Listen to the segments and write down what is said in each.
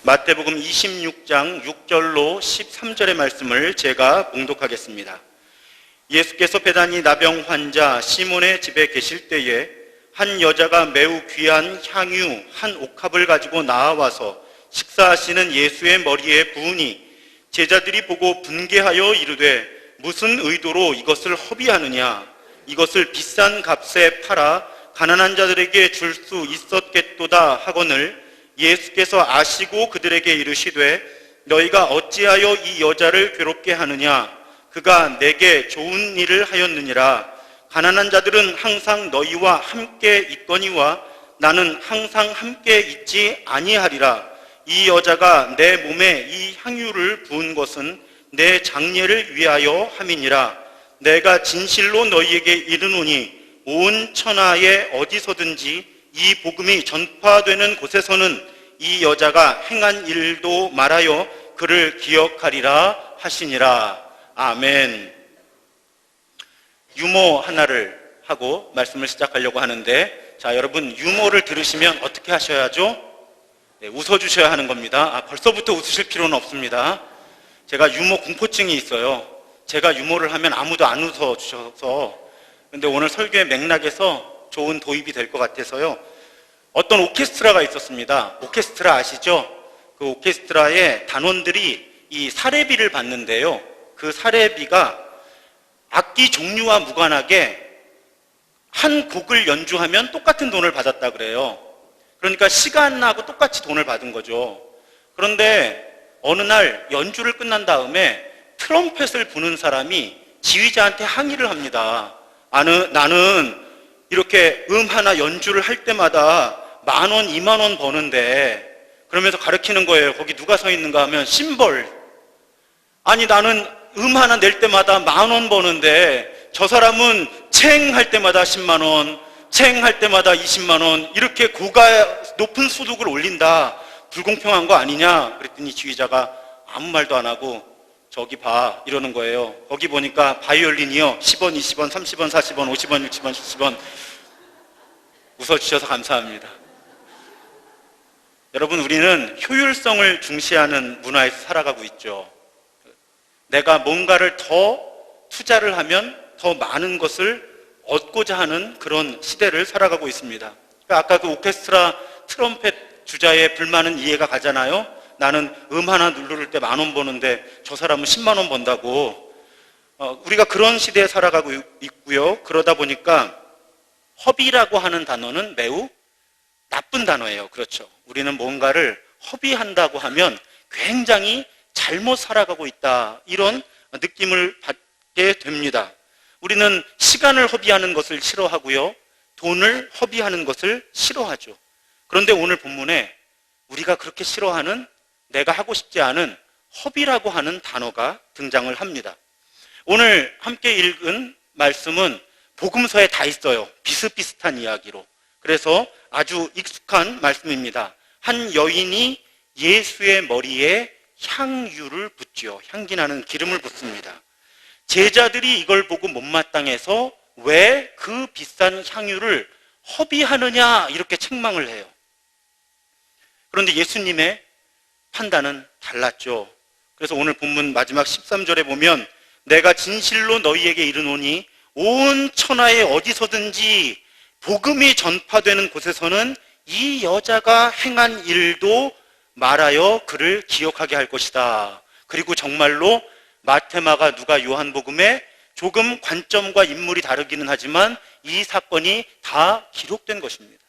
마태복음 26장 6절로 13절의 말씀을 제가 봉독하겠습니다. 예수께서 베다니 나병 환자 시몬의 집에 계실 때에 한 여자가 매우 귀한 향유 한 옥합을 가지고 나와서 식사하시는 예수의 머리에 부으니 제자들이 보고 분개하여 이르되 무슨 의도로 이것을 허비하느냐? 이것을 비싼 값에 팔아 가난한 자들에게 줄 수 있었겠도다 하거늘 예수께서 아시고 그들에게 이르시되 너희가 어찌하여 이 여자를 괴롭게 하느냐? 그가 내게 좋은 일을 하였느니라. 가난한 자들은 항상 너희와 함께 있거니와 나는 항상 함께 있지 아니하리라. 이 여자가 내 몸에 이 향유를 부은 것은 내 장례를 위하여 함이니라. 내가 진실로 너희에게 이르노니 온 천하에 어디서든지 이 복음이 전파되는 곳에서는 이 여자가 행한 일도 말하여 그를 기억하리라 하시니라. 아멘. 유머 하나를 하고 말씀을 시작하려고 하는데, 자, 여러분 유머를 들으시면 어떻게 하셔야죠? 네, 웃어주셔야 하는 겁니다. 벌써부터 웃으실 필요는 없습니다. 제가 유머 공포증이 있어요. 제가 유머를 하면 아무도 안 웃어주셔서. 근데 오늘 설교의 맥락에서 좋은 도입이 될 것 같아서요. 어떤 오케스트라가 있었습니다. 오케스트라 아시죠? 그 오케스트라의 단원들이 이 사례비를 받는데요. 그 사례비가 악기 종류와 무관하게 한 곡을 연주하면 똑같은 돈을 받았다 그래요. 그러니까 시간하고 똑같이 돈을 받은 거죠. 그런데 어느 날 연주를 끝난 다음에 트럼펫을 부는 사람이 지휘자한테 항의를 합니다. 나는 이렇게 하나 연주를 할 때마다 10,000원, 20,000원 버는데, 그러면서 가르치는 거예요. 거기 누가 서 있는가 하면 심벌. 아니 나는 하나 낼 때마다 10,000원 버는데 저 사람은 챙 할 때마다 10만 원, 챙 할 때마다 20만 원 이렇게 높은 소득을 올린다. 불공평한 거 아니냐? 그랬더니 지휘자가 아무 말도 안 하고 저기 봐 이러는 거예요. 거기 보니까 바이올린이요 10원, 20원, 30원, 40원, 50원, 60원, 70원. 웃어주셔서 감사합니다. 여러분, 우리는 효율성을 중시하는 문화에서 살아가고 있죠. 내가 뭔가를 더 투자를 하면 더 많은 것을 얻고자 하는 그런 시대를 살아가고 있습니다. 아까 그 오케스트라 트럼펫 주자의 불만은 이해가 가잖아요. 나는 하나 누를 때 10,000원 버는데 저 사람은 10만 원 번다고. 우리가 그런 시대에 살아가고 있고요. 그러다 보니까 허비라고 하는 단어는 매우 나쁜 단어예요. 그렇죠. 우리는 뭔가를 허비한다고 하면 굉장히 잘못 살아가고 있다. 이런 느낌을 받게 됩니다. 우리는 시간을 허비하는 것을 싫어하고요. 돈을 허비하는 것을 싫어하죠. 그런데 오늘 본문에 우리가 그렇게 싫어하는, 내가 하고 싶지 않은 허비라고 하는 단어가 등장을 합니다. 오늘 함께 읽은 말씀은 복음서에 다 있어요. 비슷비슷한 이야기로. 그래서 아주 익숙한 말씀입니다. 한 여인이 예수의 머리에 향유를 붓죠. 향기나는 기름을 붓습니다. 제자들이 이걸 보고 못마땅해서 왜 그 비싼 향유를 허비하느냐 이렇게 책망을 해요. 그런데 예수님의 판단은 달랐죠. 그래서 오늘 본문 마지막 13절에 보면 내가 진실로 너희에게 이르노니 온 천하에 어디서든지 복음이 전파되는 곳에서는 이 여자가 행한 일도 말하여 그를 기억하게 할 것이다. 그리고 정말로 마테마가 누가 요한복음에 조금 관점과 인물이 다르기는 하지만 이 사건이 다 기록된 것입니다.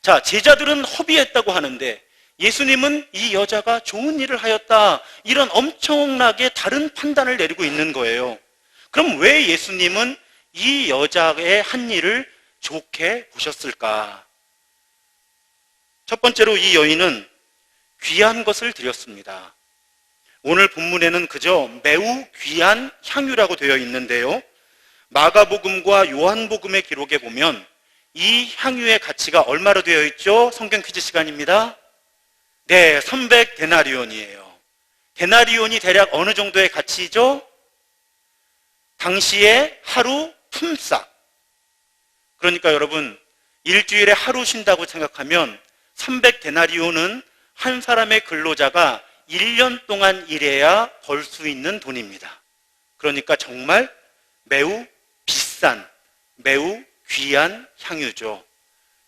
자, 제자들은 허비했다고 하는데 예수님은 이 여자가 좋은 일을 하였다. 이런 엄청나게 다른 판단을 내리고 있는 거예요. 그럼 왜 예수님은 이 여자의 한 일을 좋게 보셨을까? 첫 번째로 이 여인은 귀한 것을 드렸습니다. 오늘 본문에는 그저 매우 귀한 향유라고 되어 있는데요. 마가복음과 요한복음의 기록에 보면 이 향유의 가치가 얼마로 되어 있죠? 성경 퀴즈 시간입니다. 네, 300데나리온이에요. 데나리온이 대략 어느 정도의 가치죠? 당시에 하루 품삯. 그러니까 여러분, 일주일에 하루 쉰다고 생각하면 300데나리온은 한 사람의 근로자가 1년 동안 일해야 벌 수 있는 돈입니다. 그러니까 정말 매우 비싼, 매우 귀한 향유죠.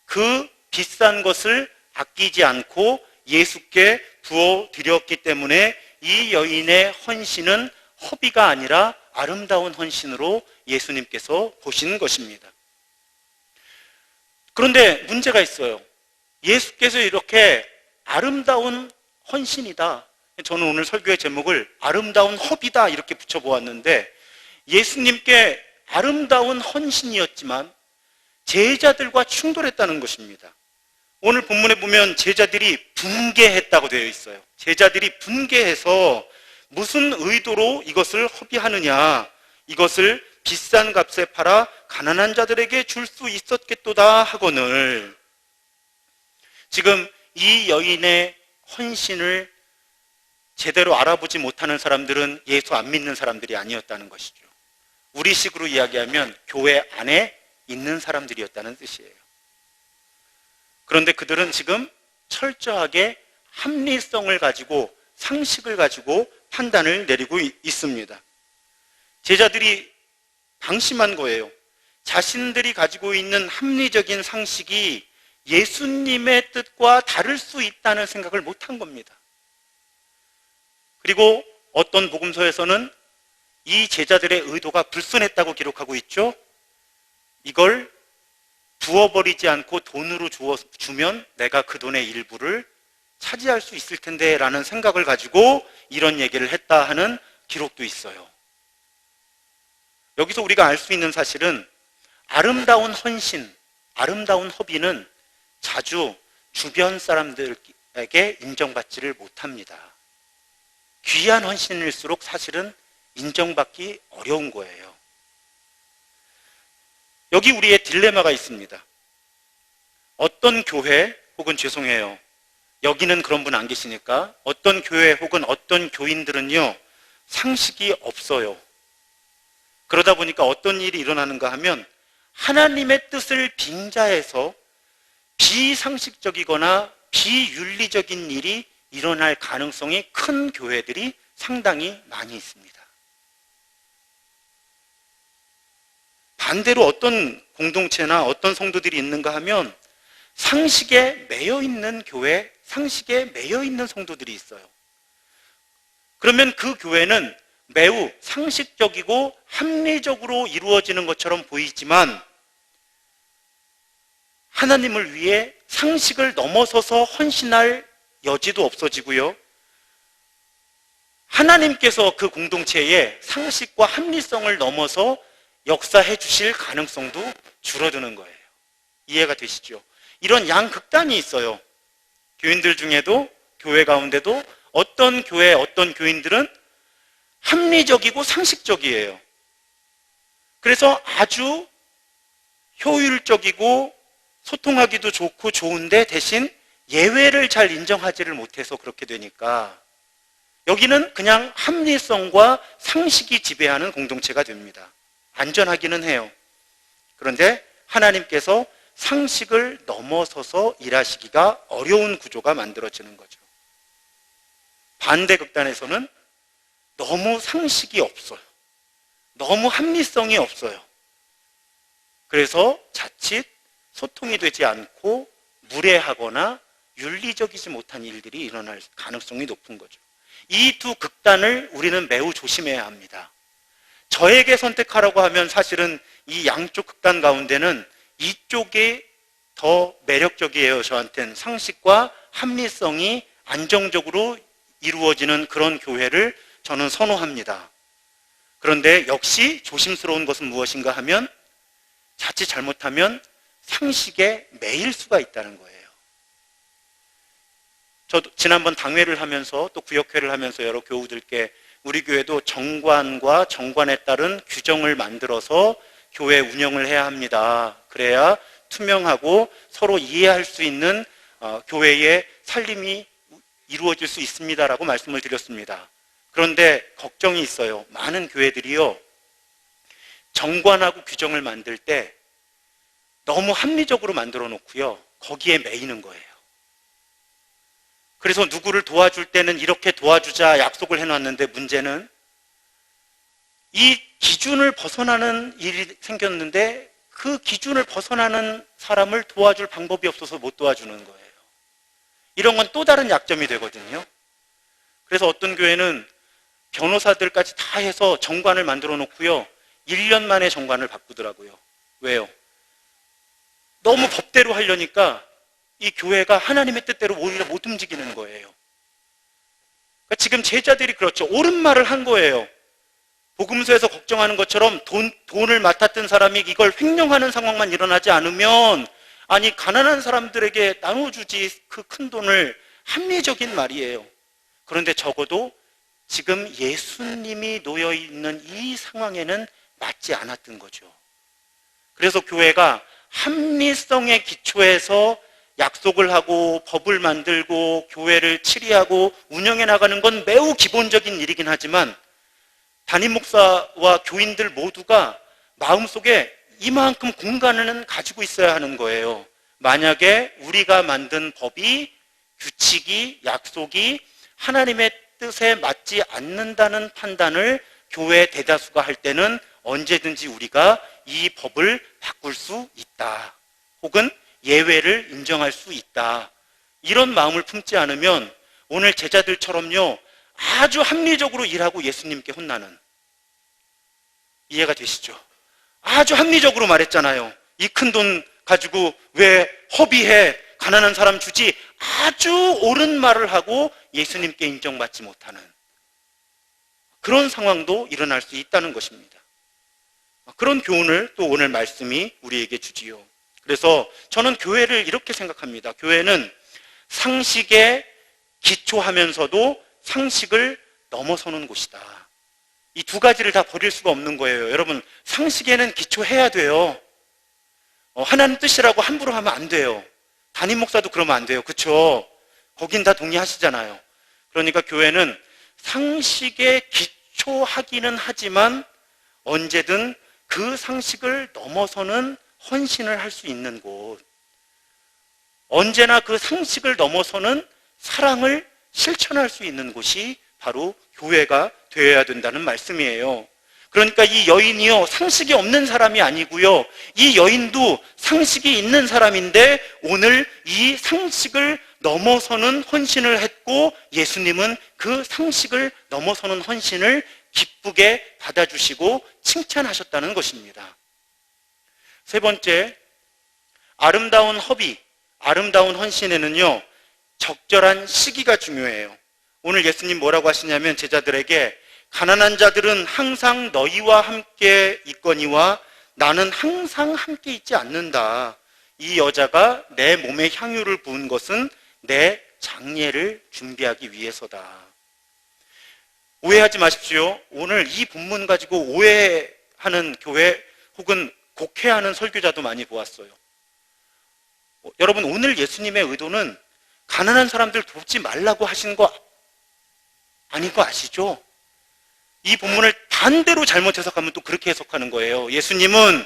그 비싼 것을 아끼지 않고 예수께 부어드렸기 때문에 이 여인의 헌신은 허비가 아니라 아름다운 헌신으로 예수님께서 보시는 것입니다. 그런데 문제가 있어요. 예수께서 이렇게 아름다운 헌신이다. 저는 오늘 설교의 제목을 아름다운 허비다 이렇게 붙여보았는데, 예수님께 아름다운 헌신이었지만 제자들과 충돌했다는 것입니다. 오늘 본문에 보면 제자들이 분개했다고 되어 있어요. 제자들이 분개해서 무슨 의도로 이것을 허비하느냐, 이것을 비싼 값에 팔아 가난한 자들에게 줄 수 있었겠도다 하거늘, 지금 이 여인의 헌신을 제대로 알아보지 못하는 사람들은 예수 안 믿는 사람들이 아니었다는 것이죠. 우리식으로 이야기하면 교회 안에 있는 사람들이었다는 뜻이에요. 그런데 그들은 지금 철저하게 합리성을 가지고, 상식을 가지고 판단을 내리고 있습니다. 제자들이 방심한 거예요. 자신들이 가지고 있는 합리적인 상식이 예수님의 뜻과 다를 수 있다는 생각을 못한 겁니다. 그리고 어떤 복음서에서는 이 제자들의 의도가 불순했다고 기록하고 있죠. 이걸 부어버리지 않고 돈으로 주면 내가 그 돈의 일부를 차지할 수 있을 텐데 라는 생각을 가지고 이런 얘기를 했다 하는 기록도 있어요. 여기서 우리가 알 수 있는 사실은 아름다운 헌신, 아름다운 허비는 자주 주변 사람들에게 인정받지를 못합니다. 귀한 헌신일수록 사실은 인정받기 어려운 거예요. 여기 우리의 딜레마가 있습니다. 어떤 교회, 혹은 죄송해요, 여기는 그런 분 안 계시니까, 어떤 교회 혹은 어떤 교인들은요, 상식이 없어요. 그러다 보니까 어떤 일이 일어나는가 하면 하나님의 뜻을 빙자해서 비상식적이거나 비윤리적인 일이 일어날 가능성이 큰 교회들이 상당히 많이 있습니다. 반대로 어떤 공동체나 어떤 성도들이 있는가 하면 상식에 매여 있는 교회, 상식에 매여 있는 성도들이 있어요. 그러면 그 교회는 매우 상식적이고 합리적으로 이루어지는 것처럼 보이지만 하나님을 위해 상식을 넘어서서 헌신할 여지도 없어지고요, 하나님께서 그 공동체의 상식과 합리성을 넘어서 역사해 주실 가능성도 줄어드는 거예요. 이해가 되시죠? 이런 양극단이 있어요. 교인들 중에도, 교회 가운데도 어떤 교회, 어떤 교인들은 합리적이고 상식적이에요. 그래서 아주 효율적이고 소통하기도 좋고 좋은데 대신 예외를 잘 인정하지를 못해서 그렇게 되니까 여기는 그냥 합리성과 상식이 지배하는 공동체가 됩니다. 안전하기는 해요. 그런데 하나님께서 상식을 넘어서서 일하시기가 어려운 구조가 만들어지는 거죠. 반대 극단에서는 너무 상식이 없어요. 너무 합리성이 없어요. 그래서 자칫 소통이 되지 않고 무례하거나 윤리적이지 못한 일들이 일어날 가능성이 높은 거죠. 이 두 극단을 우리는 매우 조심해야 합니다. 저에게 선택하라고 하면 사실은 이 양쪽 극단 가운데는 이쪽이 더 매력적이에요. 저한테는 상식과 합리성이 안정적으로 이루어지는 그런 교회를 저는 선호합니다. 그런데 역시 조심스러운 것은 무엇인가 하면 자칫 잘못하면 상식에 매일 수가 있다는 거예요. 저도 지난번 당회를 하면서 또 구역회를 하면서 여러 교우들께 우리 교회도 정관과 정관에 따른 규정을 만들어서 교회 운영을 해야 합니다. 그래야 투명하고 서로 이해할 수 있는 교회의 살림이 이루어질 수 있습니다라고 말씀을 드렸습니다. 그런데 걱정이 있어요. 많은 교회들이요, 정관하고 규정을 만들 때 너무 합리적으로 만들어 놓고요, 거기에 매이는 거예요. 그래서 누구를 도와줄 때는 이렇게 도와주자 약속을 해놨는데 문제는 이 기준을 벗어나는 일이 생겼는데 그 기준을 벗어나는 사람을 도와줄 방법이 없어서 못 도와주는 거예요. 이런 건 또 다른 약점이 되거든요. 그래서 어떤 교회는 변호사들까지 다 해서 정관을 만들어 놓고요. 1년 만에 정관을 바꾸더라고요. 왜요? 너무 법대로 하려니까 이 교회가 하나님의 뜻대로 오히려 못 움직이는 거예요. 그러니까 지금 제자들이 그렇죠. 옳은 말을 한 거예요. 복음서에서 걱정하는 것처럼 돈을 맡았던 사람이 이걸 횡령하는 상황만 일어나지 않으면 아니 가난한 사람들에게 나눠주지 그 큰 돈을 합리적인 말이에요. 그런데 적어도 지금 예수님이 놓여있는 이 상황에는 맞지 않았던 거죠. 그래서 교회가 합리성의 기초에서 약속을 하고 법을 만들고 교회를 치리하고 운영해 나가는 건 매우 기본적인 일이긴 하지만 담임 목사와 교인들 모두가 마음속에 이만큼 공간을 가지고 있어야 하는 거예요. 만약에 우리가 만든 법이, 규칙이, 약속이 하나님의 뜻에 맞지 않는다는 판단을 교회 대다수가 할 때는 언제든지 우리가 이 법을 바꿀 수 있다. 혹은 예외를 인정할 수 있다. 이런 마음을 품지 않으면 오늘 제자들처럼요, 아주 합리적으로 일하고 예수님께 혼나는, 이해가 되시죠? 아주 합리적으로 말했잖아요. 이 큰 돈 가지고 왜 허비해? 가난한 사람 주지? 아주 옳은 말을 하고 예수님께 인정받지 못하는 그런 상황도 일어날 수 있다는 것입니다. 그런 교훈을 또 오늘 말씀이 우리에게 주지요. 그래서 저는 교회를 이렇게 생각합니다. 교회는 상식에 기초하면서도 상식을 넘어서는 곳이다. 이 두 가지를 다 버릴 수가 없는 거예요. 여러분, 상식에는 기초해야 돼요. 하나님 뜻이라고 함부로 하면 안 돼요. 담임 목사도 그러면 안 돼요. 그렇죠? 거긴 다 동의하시잖아요. 그러니까 교회는 상식에 기초하기는 하지만 언제든 그 상식을 넘어서는 헌신을 할 수 있는 곳, 언제나 그 상식을 넘어서는 사랑을 실천할 수 있는 곳이 바로 교회가 되어야 된다는 말씀이에요. 그러니까 이 여인이요, 상식이 없는 사람이 아니고요, 이 여인도 상식이 있는 사람인데 오늘 이 상식을 넘어서는 헌신을 했고 예수님은 그 상식을 넘어서는 헌신을 기쁘게 받아주시고 칭찬하셨다는 것입니다. 세 번째, 아름다운 허비, 아름다운 헌신에는요, 적절한 시기가 중요해요. 오늘 예수님 뭐라고 하시냐면 제자들에게 가난한 자들은 항상 너희와 함께 있거니와 나는 항상 함께 있지 않는다. 이 여자가 내 몸에 향유를 부은 것은 내 장례를 준비하기 위해서다. 오해하지 마십시오. 오늘 이 본문 가지고 오해하는 교회 혹은 곡해하는 설교자도 많이 보았어요. 여러분, 오늘 예수님의 의도는 가난한 사람들 돕지 말라고 하신 거 아닌 거 아시죠? 이 본문을 반대로 잘못 해석하면 또 그렇게 해석하는 거예요. 예수님은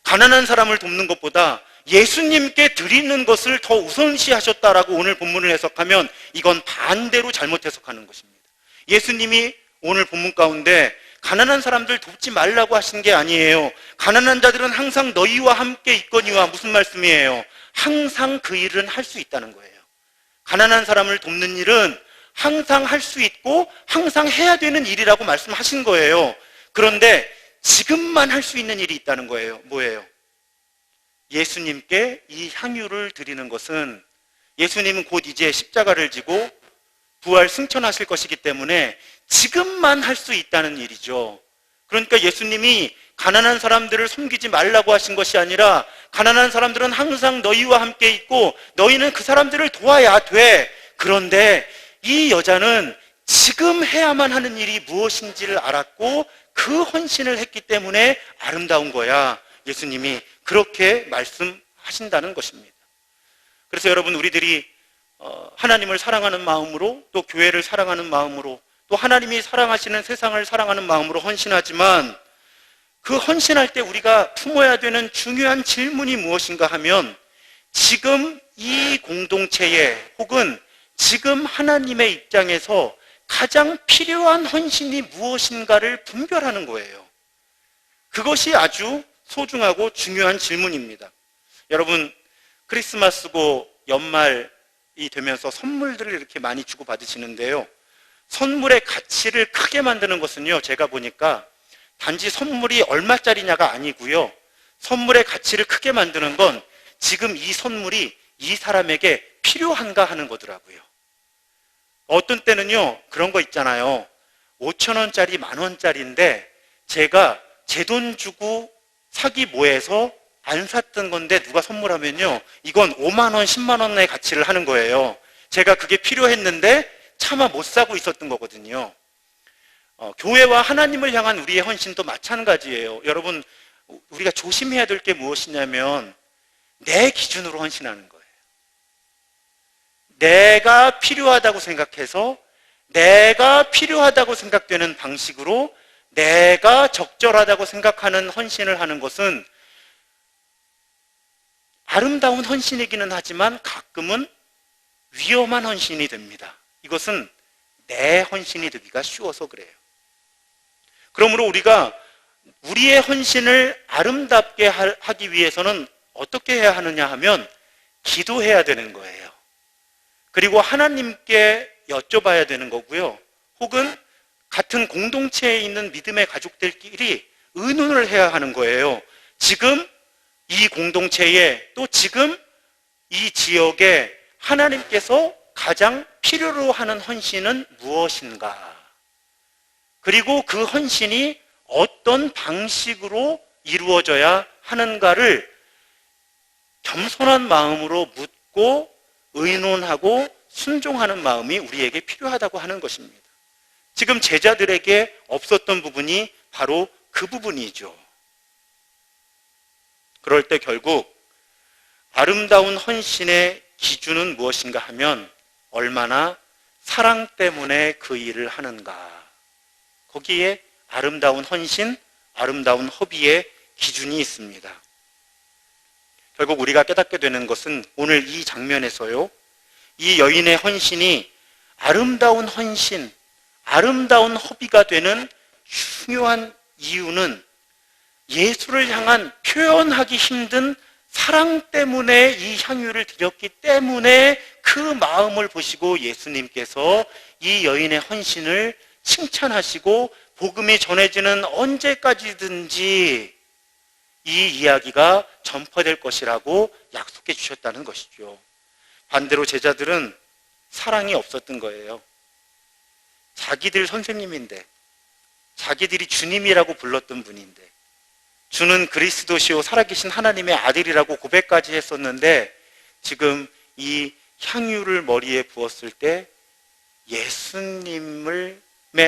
가난한 사람을 돕는 것보다 예수님께 드리는 것을 더 우선시하셨다라고 오늘 본문을 해석하면 이건 반대로 잘못 해석하는 것입니다. 예수님이 오늘 본문 가운데 가난한 사람들 돕지 말라고 하신 게 아니에요. 가난한 자들은 항상 너희와 함께 있거니와 무슨 말씀이에요? 항상 그 일은 할 수 있다는 거예요. 가난한 사람을 돕는 일은 항상 할 수 있고 항상 해야 되는 일이라고 말씀하신 거예요. 그런데 지금만 할 수 있는 일이 있다는 거예요. 뭐예요? 예수님께 이 향유를 드리는 것은 예수님은 곧 이제 십자가를 지고 부활 승천하실 것이기 때문에 지금만 할 수 있다는 일이죠. 그러니까 예수님이 가난한 사람들을 섬기지 말라고 하신 것이 아니라 가난한 사람들은 항상 너희와 함께 있고 너희는 그 사람들을 도와야 돼. 그런데 이 여자는 지금 해야만 하는 일이 무엇인지를 알았고 그 헌신을 했기 때문에 아름다운 거야. 예수님이 그렇게 말씀하신다는 것입니다. 그래서 여러분, 우리들이 하나님을 사랑하는 마음으로 또 교회를 사랑하는 마음으로 또 하나님이 사랑하시는 세상을 사랑하는 마음으로 헌신하지만 그 헌신할 때 우리가 품어야 되는 중요한 질문이 무엇인가 하면 지금 이 공동체에 혹은 지금 하나님의 입장에서 가장 필요한 헌신이 무엇인가를 분별하는 거예요. 그것이 아주 소중하고 중요한 질문입니다. 여러분, 크리스마스고 연말이 되면서 선물들을 이렇게 많이 주고받으시는데요. 선물의 가치를 크게 만드는 것은요, 제가 보니까 단지 선물이 얼마짜리냐가 아니고요. 선물의 가치를 크게 만드는 건 지금 이 선물이 이 사람에게 필요한가 하는 거더라고요. 어떤 때는요, 그런 거 있잖아요. 5,000원짜리, 10,000원짜리인데 제가 제 돈 주고 사기 뭐해서 안 샀던 건데 누가 선물하면요, 이건 5만 원, 10만 원의 가치를 하는 거예요. 제가 그게 필요했는데 차마 못 사고 있었던 거거든요. 교회와 하나님을 향한 우리의 헌신도 마찬가지예요. 여러분, 우리가 조심해야 될 게 무엇이냐면 내 기준으로 헌신하는 거예요. 내가 필요하다고 생각해서 내가 필요하다고 생각되는 방식으로 내가 적절하다고 생각하는 헌신을 하는 것은 아름다운 헌신이기는 하지만 가끔은 위험한 헌신이 됩니다. 이것은 내 헌신이 되기가 쉬워서 그래요. 그러므로 우리가 우리의 헌신을 아름답게 하기 위해서는 어떻게 해야 하느냐 하면 기도해야 되는 거예요. 그리고 하나님께 여쭤봐야 되는 거고요. 혹은 같은 공동체에 있는 믿음의 가족들끼리 의논을 해야 하는 거예요. 지금 이 공동체에 또 지금 이 지역에 하나님께서 가장 필요로 하는 헌신은 무엇인가? 그리고 그 헌신이 어떤 방식으로 이루어져야 하는가를 겸손한 마음으로 묻고 의논하고 순종하는 마음이 우리에게 필요하다고 하는 것입니다. 지금 제자들에게 없었던 부분이 바로 그 부분이죠. 그럴 때 결국 아름다운 헌신의 기준은 무엇인가 하면 얼마나 사랑 때문에 그 일을 하는가. 거기에 아름다운 헌신, 아름다운 허비의 기준이 있습니다. 결국 우리가 깨닫게 되는 것은 오늘 이 장면에서요, 이 여인의 헌신이 아름다운 헌신, 아름다운 허비가 되는 중요한 이유는 예수를 향한 표현하기 힘든 사랑 때문에 이 향유를 드렸기 때문에 그 마음을 보시고 예수님께서 이 여인의 헌신을 칭찬하시고 복음이 전해지는 언제까지든지 이 이야기가 전파될 것이라고 약속해 주셨다는 것이죠. 반대로 제자들은 사랑이 없었던 거예요. 자기들 선생님인데, 자기들이 주님이라고 불렀던 분인데, 주는 그리스도시요 살아계신 하나님의 아들이라고 고백까지 했었는데, 지금 이 향유를 머리에 부었을 때 예수님의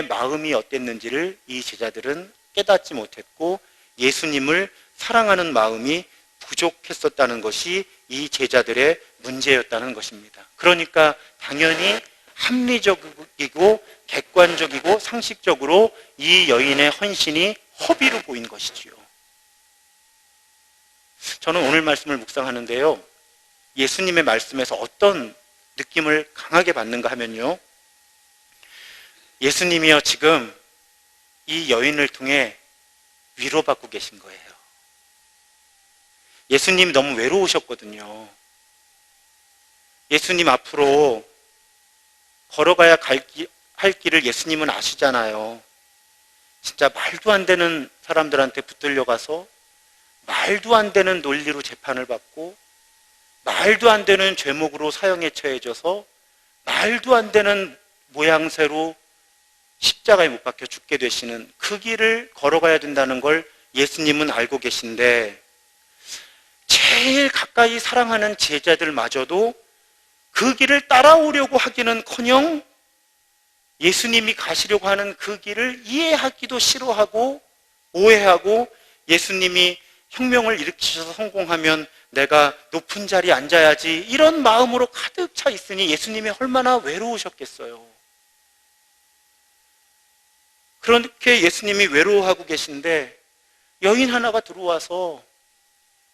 마음이 어땠는지를 이 제자들은 깨닫지 못했고 예수님을 사랑하는 마음이 부족했었다는 것이 이 제자들의 문제였다는 것입니다. 그러니까 당연히 합리적이고 객관적이고 상식적으로 이 여인의 헌신이 허비로 보인 것이지요. 저는 오늘 말씀을 묵상하는데요, 예수님의 말씀에서 어떤 느낌을 강하게 받는가 하면요, 예수님이요 지금 이 여인을 통해 위로받고 계신 거예요. 예수님이 너무 외로우셨거든요. 예수님 앞으로 걸어가야 할 길을 예수님은 아시잖아요. 진짜 말도 안 되는 사람들한테 붙들려 가서 말도 안 되는 논리로 재판을 받고 말도 안 되는 죄목으로 사형에 처해져서 말도 안 되는 모양새로 십자가에 못 박혀 죽게 되시는 그 길을 걸어가야 된다는 걸 예수님은 알고 계신데 제일 가까이 사랑하는 제자들마저도 그 길을 따라오려고 하기는커녕 예수님이 가시려고 하는 그 길을 이해하기도 싫어하고 오해하고 예수님이 혁명을 일으키셔서 성공하면 내가 높은 자리에 앉아야지 이런 마음으로 가득 차 있으니 예수님이 얼마나 외로우셨겠어요. 그렇게 예수님이 외로워하고 계신데 여인 하나가 들어와서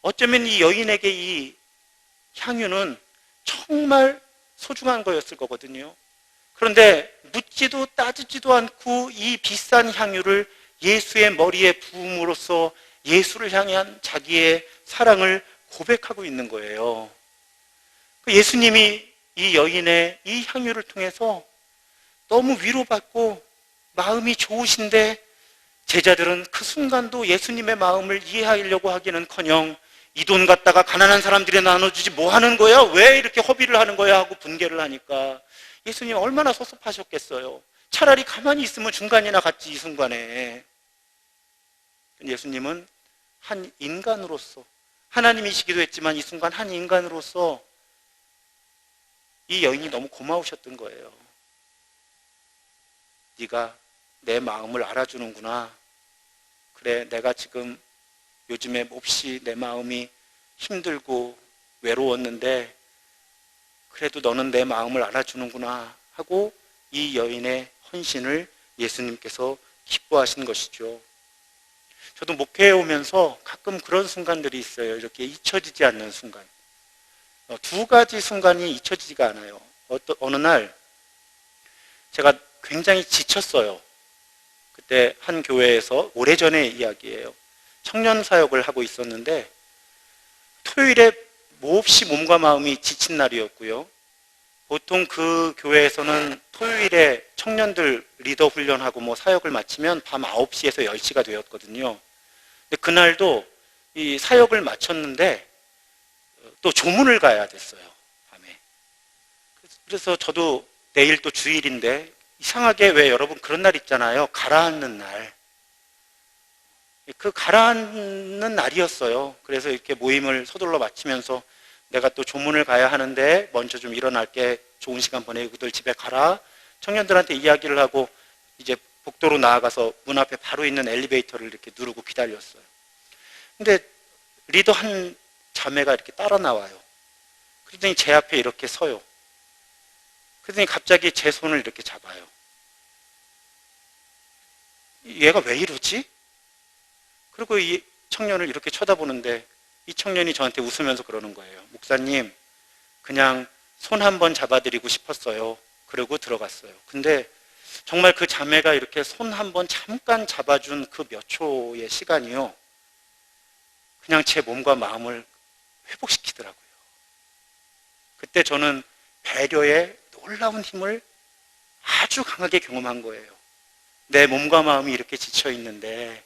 어쩌면 이 여인에게 이 향유는 정말 소중한 거였을 거거든요. 그런데 묻지도 따지지도 않고 이 비싼 향유를 예수의 머리에 부음으로써 예수를 향한 자기의 사랑을 고백하고 있는 거예요. 예수님이 이 여인의 이 향유를 통해서 너무 위로받고 마음이 좋으신데 제자들은 그 순간도 예수님의 마음을 이해하려고 하기는커녕 이 돈 갖다가 가난한 사람들이 나눠주지 뭐 하는 거야? 왜 이렇게 허비를 하는 거야? 하고 분개를 하니까 예수님 얼마나 섭섭하셨겠어요. 차라리 가만히 있으면 중간이나 갔지 이 순간에. 예수님은 한 인간으로서, 하나님이시기도 했지만 이 순간 한 인간으로서 이 여인이 너무 고마우셨던 거예요. 네가 내 마음을 알아주는구나. 그래, 내가 지금 요즘에 몹시 내 마음이 힘들고 외로웠는데 그래도 너는 내 마음을 알아주는구나 하고 이 여인의 헌신을 예수님께서 기뻐하신 것이죠. 저도 목회해 오면서 가끔 그런 순간들이 있어요. 이렇게 잊혀지지 않는 순간. 두 가지 순간이 잊혀지지가 않아요. 어느 날 제가 굉장히 지쳤어요. 그때 한 교회에서 오래전의 이야기예요. 청년 사역을 하고 있었는데 토요일에 몹시 몸과 마음이 지친 날이었고요. 보통 그 교회에서는 토요일에 청년들 리더 훈련하고 뭐 사역을 마치면 밤 9시에서 10시가 되었거든요. 근데 그날도 이 사역을 마쳤는데 또 조문을 가야 됐어요. 밤에. 그래서 저도 내일 또 주일인데 이상하게 왜 여러분 그런 날 있잖아요. 가라앉는 날. 그 가라앉는 날이었어요. 그래서 이렇게 모임을 서둘러 마치면서 내가 또 조문을 가야 하는데 먼저 좀 일어날게, 좋은 시간 보내고들 집에 가라. 청년들한테 이야기를 하고 이제 복도로 나아가서 문 앞에 바로 있는 엘리베이터를 이렇게 누르고 기다렸어요. 근데 리더 한 자매가 이렇게 따라 나와요. 그러더니 제 앞에 이렇게 서요. 그러더니 갑자기 제 손을 이렇게 잡아요. 얘가 왜 이러지? 그리고 이 청년을 이렇게 쳐다보는데 이 청년이 저한테 웃으면서 그러는 거예요. 목사님, 그냥 손 한번 잡아드리고 싶었어요. 그러고 들어갔어요. 근데 정말 그 자매가 이렇게 손 한번 잠깐 잡아준 그 몇 초의 시간이요. 그냥 제 몸과 마음을 회복시키더라고요. 그때 저는 배려의 놀라운 힘을 아주 강하게 경험한 거예요. 내 몸과 마음이 이렇게 지쳐 있는데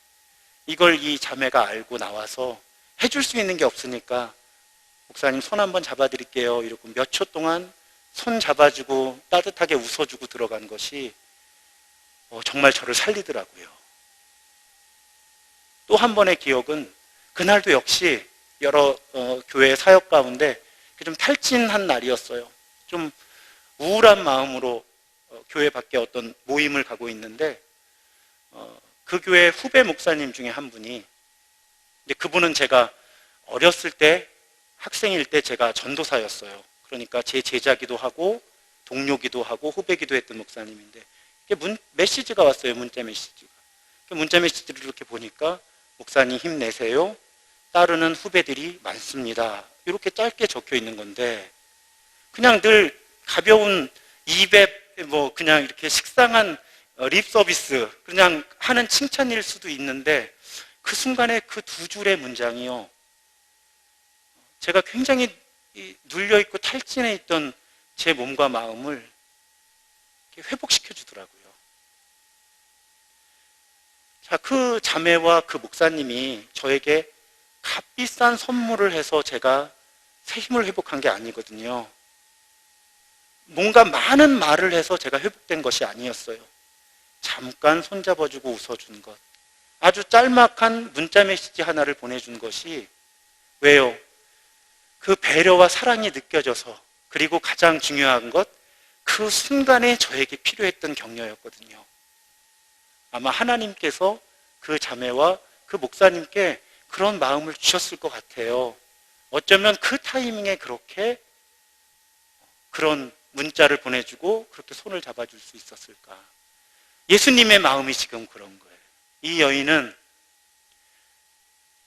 이걸 이 자매가 알고 나와서 해줄 수 있는 게 없으니까 목사님 손 한번 잡아드릴게요. 이러고 몇 초 동안 손 잡아주고 따뜻하게 웃어주고 들어간 것이 정말 저를 살리더라고요. 또 한 번의 기억은 그날도 역시 여러 교회 사역 가운데 좀 탈진한 날이었어요. 좀 우울한 마음으로 교회 밖에 어떤 모임을 가고 있는데 그 교회 후배 목사님 중에 한 분이, 근데 그분은 제가 어렸을 때 학생일 때 제가 전도사였어요. 그러니까 제 제자기도 하고 동료기도 하고 후배기도 했던 목사님인데 메시지가 왔어요. 문자 메시지가. 문자 메시지를 이렇게 보니까 목사님 힘내세요. 따르는 후배들이 많습니다. 이렇게 짧게 적혀 있는 건데 그냥 늘 가벼운 입에 뭐 그냥 이렇게 식상한 립 서비스 그냥 하는 칭찬일 수도 있는데 그 순간에 그 두 줄의 문장이요. 제가 굉장히 눌려있고 탈진해 있던 제 몸과 마음을 회복시켜 주더라고요. 자, 그 자매와 그 목사님이 저에게 값비싼 선물을 해서 제가 새 힘을 회복한 게 아니거든요. 뭔가 많은 말을 해서 제가 회복된 것이 아니었어요. 잠깐 손잡아주고 웃어준 것. 아주 짤막한 문자 메시지 하나를 보내준 것이 왜요? 그 배려와 사랑이 느껴져서 그리고 가장 중요한 것, 그 순간에 저에게 필요했던 격려였거든요. 아마 하나님께서 그 자매와 그 목사님께 그런 마음을 주셨을 것 같아요. 어쩌면 그 타이밍에 그렇게 그런 문자를 보내주고 그렇게 손을 잡아줄 수 있었을까. 예수님의 마음이 지금 그런 거예요. 이 여인은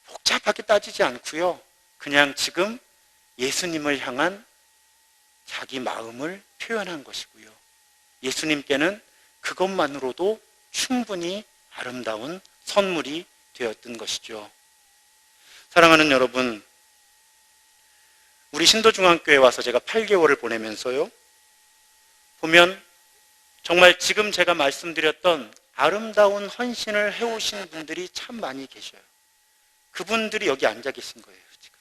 복잡하게 따지지 않고요. 그냥 지금 예수님을 향한 자기 마음을 표현한 것이고요. 예수님께는 그것만으로도 충분히 아름다운 선물이 되었던 것이죠. 사랑하는 여러분, 우리 신도중앙교회에 와서 제가 8개월을 보내면서요, 보면 정말 지금 제가 말씀드렸던 아름다운 헌신을 해오신 분들이 참 많이 계셔요. 그분들이 여기 앉아 계신 거예요, 지금.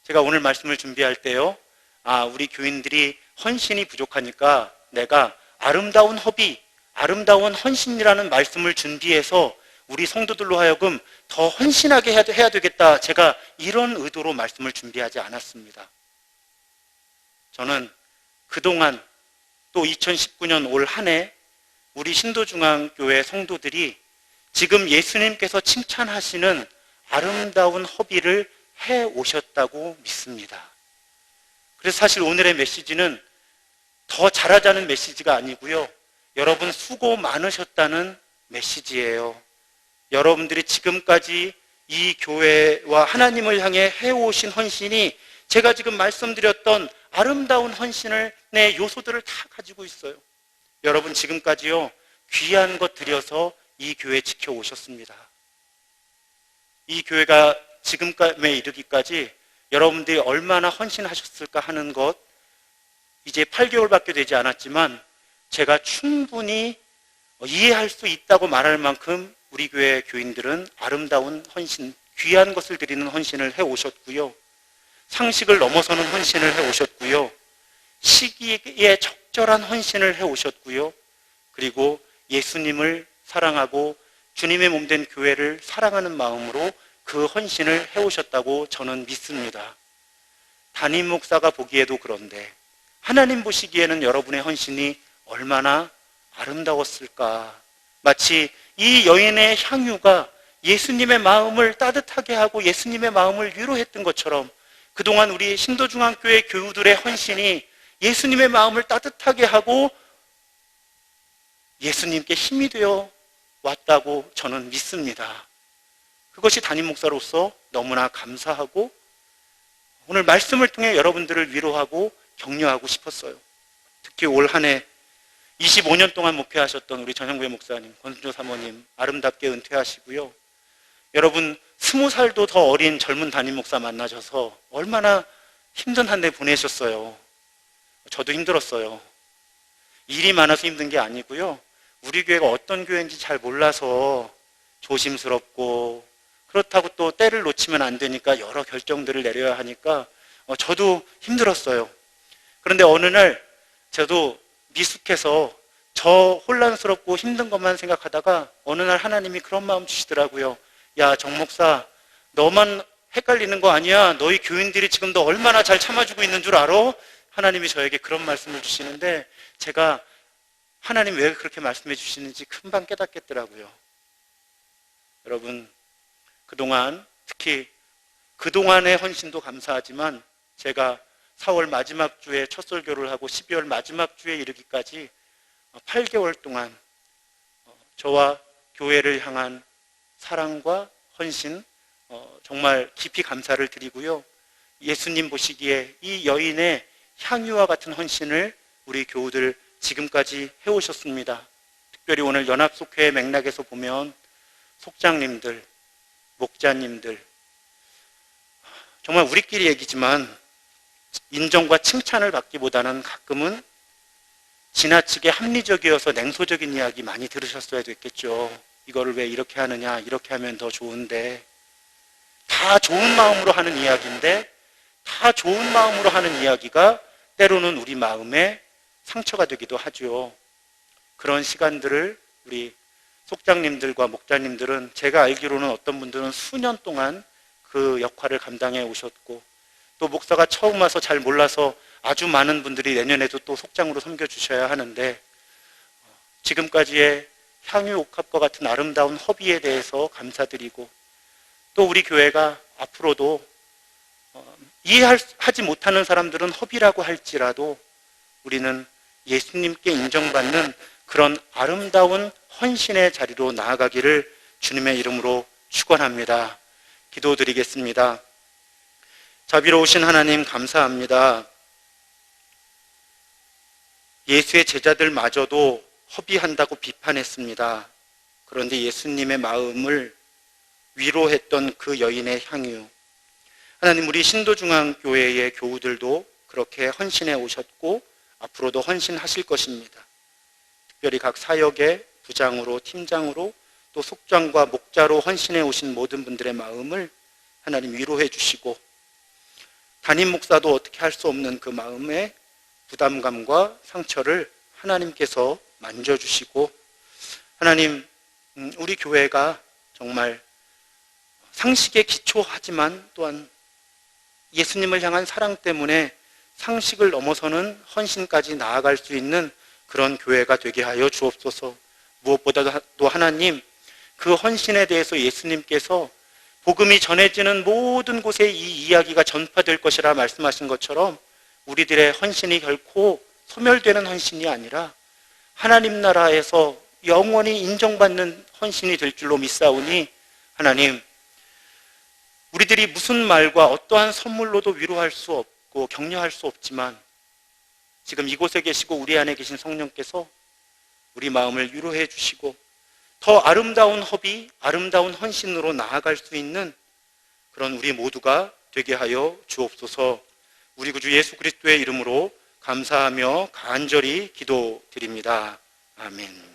제가 오늘 말씀을 준비할 때요, 우리 교인들이 헌신이 부족하니까 내가 아름다운 허비, 아름다운 헌신이라는 말씀을 준비해서 우리 성도들로 하여금 더 헌신하게 해야 되겠다. 제가 이런 의도로 말씀을 준비하지 않았습니다. 저는 그동안 또 2019년 올 한 해 우리 신도중앙교회 성도들이 지금 예수님께서 칭찬하시는 아름다운 허비를 해 오셨다고 믿습니다. 그래서 사실 오늘의 메시지는 더 잘하자는 메시지가 아니고요, 여러분 수고 많으셨다는 메시지예요. 여러분들이 지금까지 이 교회와 하나님을 향해 해오신 헌신이 제가 지금 말씀드렸던 아름다운 헌신을 내 요소들을 다 가지고 있어요. 여러분 지금까지요, 귀한 것 들여서 이 교회 지켜오셨습니다. 이 교회가 지금까지에 이르기까지 여러분들이 얼마나 헌신하셨을까 하는 것, 이제 8개월밖에 되지 않았지만 제가 충분히 이해할 수 있다고 말할 만큼 우리 교회 교인들은 아름다운 헌신, 귀한 것을 드리는 헌신을 해오셨고요, 상식을 넘어서는 헌신을 해오셨고요, 시기에 적절한 헌신을 해오셨고요, 그리고 예수님을 사랑하고 주님의 몸된 교회를 사랑하는 마음으로 그 헌신을 해오셨다고 저는 믿습니다. 담임 목사가 보기에도 그런데 하나님 보시기에는 여러분의 헌신이 얼마나 아름다웠을까. 마치 이 여인의 향유가 예수님의 마음을 따뜻하게 하고 예수님의 마음을 위로했던 것처럼 그동안 우리 신도중앙교회 교우들의 헌신이 예수님의 마음을 따뜻하게 하고 예수님께 힘이 되어 왔다고 저는 믿습니다. 그것이 담임 목사로서 너무나 감사하고 오늘 말씀을 통해 여러분들을 위로하고 격려하고 싶었어요. 특히 올 한 해 25년 동안 목회하셨던 우리 전형구의 목사님, 권순조 사모님 아름답게 은퇴하시고요. 여러분 20살도 더 어린 젊은 담임 목사 만나셔서 얼마나 힘든 한 해 보내셨어요. 저도 힘들었어요. 일이 많아서 힘든 게 아니고요, 우리 교회가 어떤 교회인지 잘 몰라서 조심스럽고, 그렇다고 또 때를 놓치면 안 되니까 여러 결정들을 내려야 하니까 저도 힘들었어요. 그런데 어느 날 저도 미숙해서 저 혼란스럽고 힘든 것만 생각하다가 어느 날 하나님이 그런 마음 주시더라고요. 야, 정 목사, 너만 헷갈리는 거 아니야. 너희 교인들이 지금 너 얼마나 잘 참아주고 있는 줄 알아? 하나님이 저에게 그런 말씀을 주시는데 제가 하나님 왜 그렇게 말씀해 주시는지 금방 깨닫겠더라고요. 여러분, 그동안 특히 그동안의 헌신도 감사하지만 제가 4월 마지막 주에 첫 설교를 하고 12월 마지막 주에 이르기까지 8개월 동안 저와 교회를 향한 사랑과 헌신 정말 깊이 감사를 드리고요. 예수님 보시기에 이 여인의 향유와 같은 헌신을 우리 교우들 지금까지 해오셨습니다. 특별히 오늘 연합속회의 맥락에서 보면 속장님들, 목자님들, 정말 우리끼리 얘기지만 인정과 칭찬을 받기보다는 가끔은 지나치게 합리적이어서 냉소적인 이야기 많이 들으셨어야 됐겠죠. 이거를 왜 이렇게 하느냐, 이렇게 하면 더 좋은데. 다 좋은 마음으로 하는 이야기인데 다 좋은 마음으로 하는 이야기가 때로는 우리 마음에 상처가 되기도 하죠. 그런 시간들을 우리 속장님들과 목자님들은 제가 알기로는 어떤 분들은 수년 동안 그 역할을 감당해 오셨고, 또 목사가 처음 와서 잘 몰라서 아주 많은 분들이 내년에도 또 속장으로 섬겨주셔야 하는데 지금까지의 향유옥합과 같은 아름다운 허비에 대해서 감사드리고, 또 우리 교회가 앞으로도 이해하지 못하는 사람들은 허비라고 할지라도 우리는 예수님께 인정받는 그런 아름다운 헌신의 자리로 나아가기를 주님의 이름으로 축원합니다. 기도드리겠습니다. 자비로우신 하나님 감사합니다. 예수의 제자들마저도 허비한다고 비판했습니다. 그런데 예수님의 마음을 위로했던 그 여인의 향유, 하나님 우리 신도중앙교회의 교우들도 그렇게 헌신해 오셨고 앞으로도 헌신하실 것입니다. 특별히 각 사역의 부장으로, 팀장으로, 또 속장과 목자로 헌신해 오신 모든 분들의 마음을 하나님 위로해 주시고, 담임 목사도 어떻게 할 수 없는 그 마음의 부담감과 상처를 하나님께서 만져주시고, 하나님 우리 교회가 정말 상식에 기초하지만 또한 예수님을 향한 사랑 때문에 상식을 넘어서는 헌신까지 나아갈 수 있는 그런 교회가 되게 하여 주옵소서. 무엇보다도 하나님, 그 헌신에 대해서 예수님께서 복음이 전해지는 모든 곳에 이 이야기가 전파될 것이라 말씀하신 것처럼 우리들의 헌신이 결코 소멸되는 헌신이 아니라 하나님 나라에서 영원히 인정받는 헌신이 될 줄로 믿사오니, 하나님 우리들이 무슨 말과 어떠한 선물로도 위로할 수 없고 격려할 수 없지만 지금 이곳에 계시고 우리 안에 계신 성령께서 우리 마음을 위로해 주시고 더 아름다운 허비, 아름다운 헌신으로 나아갈 수 있는 그런 우리 모두가 되게 하여 주옵소서. 우리 구주 예수 그리스도의 이름으로 감사하며 간절히 기도드립니다. 아멘.